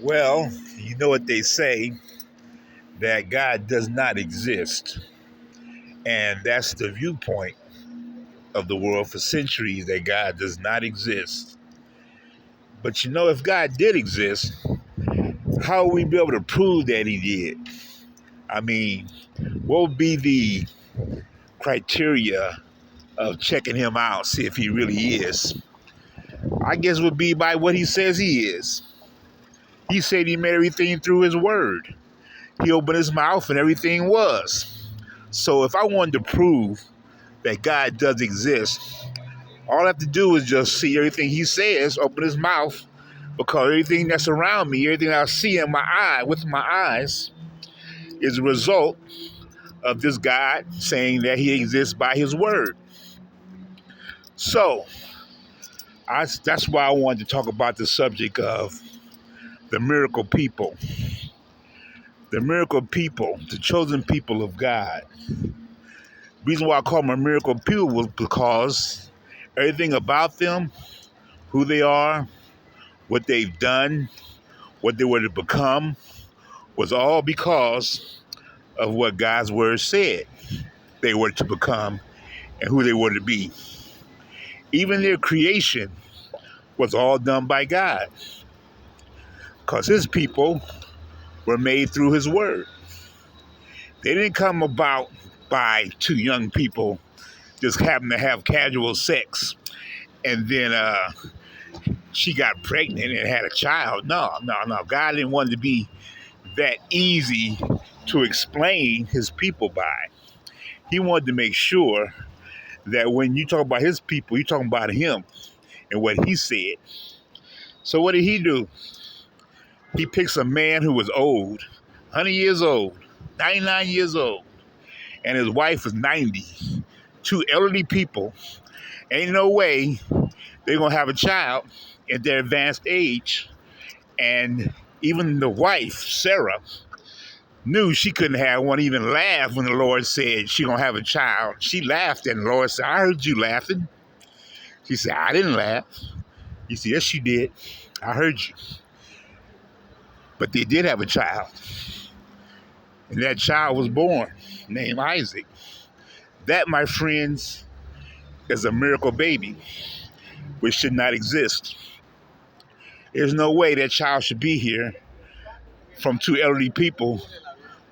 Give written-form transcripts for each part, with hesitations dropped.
Well, you know what they say, that God does not exist. And that's the viewpoint of the world for centuries, that God does not exist. But if God did exist, how would we be able to prove that he did? I mean, what would be the criteria of checking him out, see if he really is? I guess it would be by what he says he is. He said he made everything through his word. He opened his mouth and everything was. So if I wanted to prove that God does exist, all I have to do is just see everything he says, open his mouth, because everything that's around me, everything I see in my eye, with my eyes, is a result of this God saying that he exists by his word. So that's why I wanted to talk about the subject of the miracle people. The miracle people, the chosen people of God. The reason why I call them a miracle people was because everything about them, who they are, what they've done, what they were to become, was all because of what God's word said they were to become and who they were to be. Even their creation was all done by God, because his people were made through his word. They didn't come about by two young people just happen to have casual sex and then she got pregnant and had a child. No. God didn't want it to be that easy to explain his people by. He wanted to make sure that when you talk about his people, you're talking about him and what he said. So what did he do? He picks a man who was old, 100 years old, 99 years old, and his wife was 90. Two elderly people. Ain't no way they're going to have a child at their advanced age. And even the wife, Sarah, knew she couldn't have one, even laughed when the Lord said she going to have a child. She laughed, and the Lord said, I heard you laughing. She said, I didn't laugh. He said, yes, you did. I heard you. But they did have a child. And that child was born, named Isaac. That, my friends, is a miracle baby, which should not exist. There's no way that child should be here from two elderly people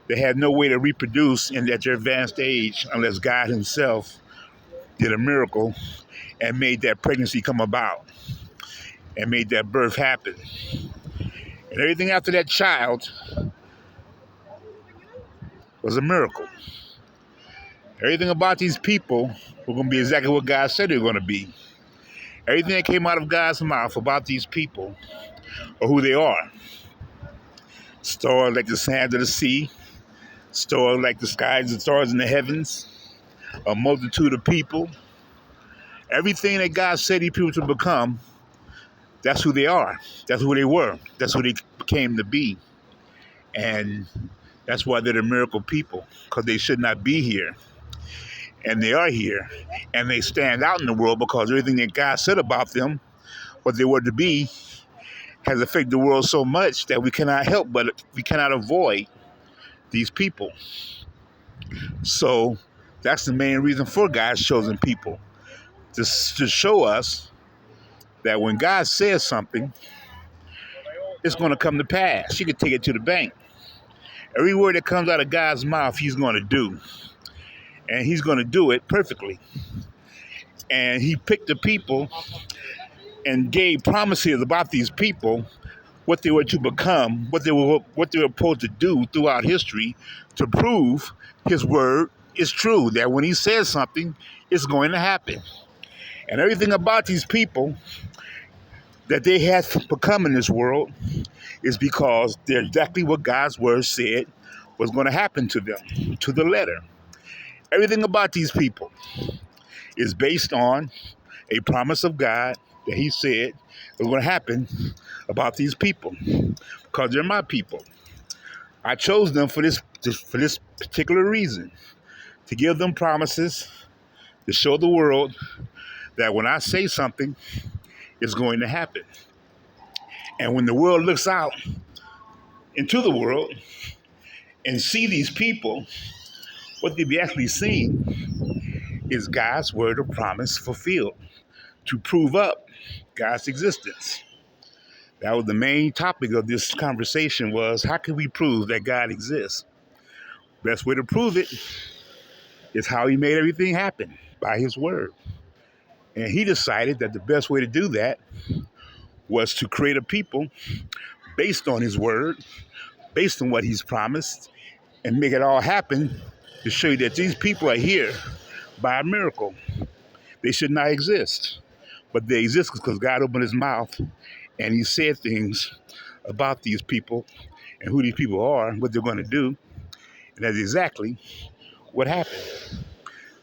that had no way to reproduce at their advanced age unless God himself did a miracle and made that pregnancy come about and made that birth happen. And everything after that child was a miracle. Everything about these people were going to be exactly what God said they were going to be. Everything that came out of God's mouth about these people or who they are. Stars like the sands of the sea, stars like the skies and stars in the heavens, a multitude of people. Everything that God said these people to become, that's who they are. That's who they were. That's who they came to be. And that's why they're the miracle people, because they should not be here. And they are here. And they stand out in the world because everything that God said about them, what they were to be, has affected the world so much that we cannot help but we cannot avoid these people. So that's the main reason for God's chosen people, to show us that when God says something, it's going to come to pass. You can take it to the bank. Every word that comes out of God's mouth, he's going to do. And he's going to do it perfectly. And he picked the people and gave promises about these people, what they were to become, what they were supposed to do throughout history to prove his word is true, that when he says something, it's going to happen. And everything about these people that they had become in this world is because they're exactly what God's word said was going to happen to them, to the letter. Everything about these people is based on a promise of God that he said was going to happen about these people, because they're my people. I chose them for this particular reason, to give them promises, to show the world that when I say something, it's going to happen. And when the world looks out into the world and see these people, what they be actually seeing is God's word of promise fulfilled to prove up God's existence. That was the main topic of this conversation was how can we prove that God exists? Best way to prove it is how he made everything happen, by his word. And he decided that the best way to do that was to create a people based on his word, based on what he's promised, and make it all happen to show you that these people are here by a miracle. They should not exist, but they exist because God opened his mouth and he said things about these people and who these people are and what they're going to do. And that's exactly what happened.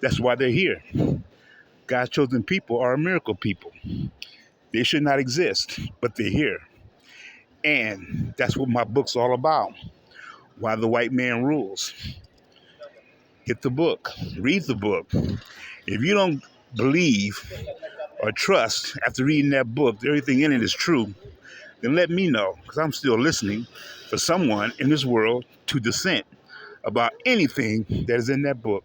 That's why they're here. God's chosen people are a miracle people. They should not exist, but they're here. And that's what my book's all about. Why the White Man Rules. Get the book. Read the book. If you don't believe or trust after reading that book that everything in it is true, then let me know, because I'm still listening for someone in this world to dissent about anything that is in that book.